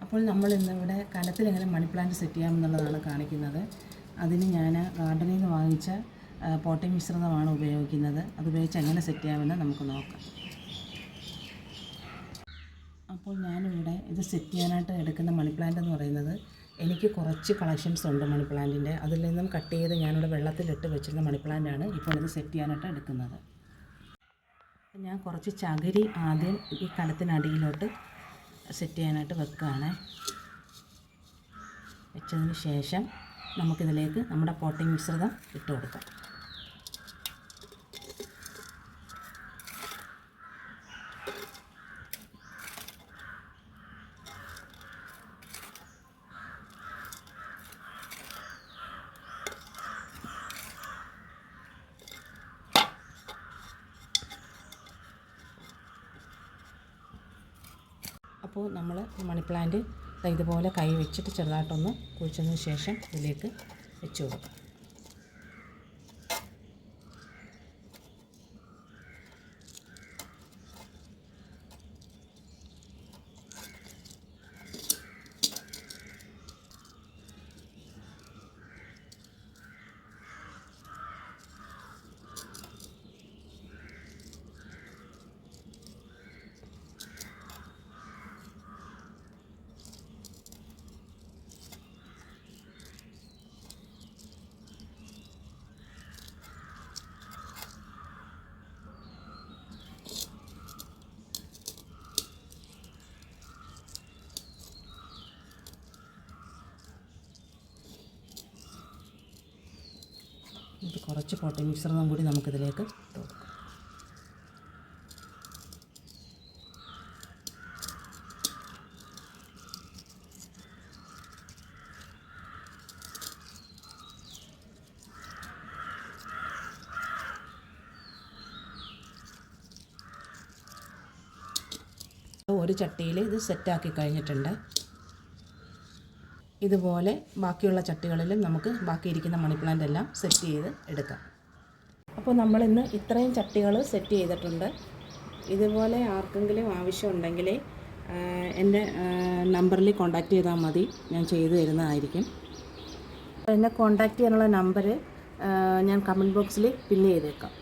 അപ്പോൾ നമ്മൾ ഇന്നിവിടെ കലത്തിൽ എങ്ങനെ മണി പ്ലാന്റ് സെറ്റ് ചെയ്യാമെന്നുള്ളതാണ് കാണിക്കുന്നത്. അതിന് ഞാൻ ഗാർഡനിൽ നിന്ന് വാങ്ങിച്ച പോട്ടിംഗ് മിശ്രിതമാണ് ഉപയോഗിക്കുന്നത്. അതുപയോഗിച്ച് എങ്ങനെ സെറ്റ് ചെയ്യാമെന്ന് നമുക്ക് നോക്കാം. അപ്പോൾ ഞാനിവിടെ ഇത് സെറ്റ് ചെയ്യാനായിട്ട് എടുക്കുന്ന മണി പ്ലാന്റ് എന്ന് പറയുന്നത്, എനിക്ക് കുറച്ച് കളക്ഷൻസ് ഉണ്ട് മണി പ്ലാന്റിൻ്റെ. അതിൽ നിന്നും കട്ട് ചെയ്ത് ഞാനിവിടെ വെള്ളത്തിലിട്ട് വെച്ചിരുന്ന മണി പ്ലാന്റാണ് ഇപ്പോൾ ഇത് സെറ്റ് ചെയ്യാനായിട്ട് എടുക്കുന്നത്. ഞാൻ കുറച്ച് ചകിരി ആദ്യം ഈ കലത്തിനടിയിലോട്ട് സെറ്റ് ചെയ്യാനായിട്ട് വെക്കുകയാണ്. വെച്ചതിന് ശേഷം നമുക്കിതിലേക്ക് നമ്മുടെ പോട്ടിംഗ് മിശ്രിതം ഇട്ട് കൊടുക്കാം. അപ്പോൾ നമ്മൾ മണി പ്ലാന്റ് ഇതുപോലെ കൈ വെച്ചിട്ട് ചെറുതായിട്ടൊന്ന് കുഴിച്ചതിന് ശേഷം ഇതിലേക്ക് വെച്ച് കൊടുക്കാം. ഇത് കുറച്ച് പോട്ടിംഗ് മിശ്രിതം കൂടി നമുക്കിതിലേക്ക് ഇട്ട് കൊടുക്കാം. ഒരു ചട്ടിയിൽ ഇത് സെറ്റാക്കി കഴിഞ്ഞിട്ടുണ്ട്. ഇതുപോലെ ബാക്കിയുള്ള ചട്ടികളിലും നമുക്ക് ബാക്കിയിരിക്കുന്ന മണി പ്ലാന്റ് എല്ലാം സെറ്റ് ചെയ്ത് എടുക്കാം. അപ്പോൾ നമ്മളിന്ന് ഇത്രയും ചട്ടികൾ സെറ്റ് ചെയ്തിട്ടുണ്ട്. ഇതുപോലെ ആർക്കെങ്കിലും ആവശ്യമുണ്ടെങ്കിൽ എൻ്റെ നമ്പറിൽ കോൺടാക്റ്റ് ചെയ്താൽ മതി, ഞാൻ ചെയ്തു തരുന്നതായിരിക്കും. എന്നെ കോൺടാക്റ്റ് ചെയ്യാനുള്ള നമ്പർ ഞാൻ കമൻറ്റ് ബോക്സിൽ പിൻ ചെയ്തേക്കാം.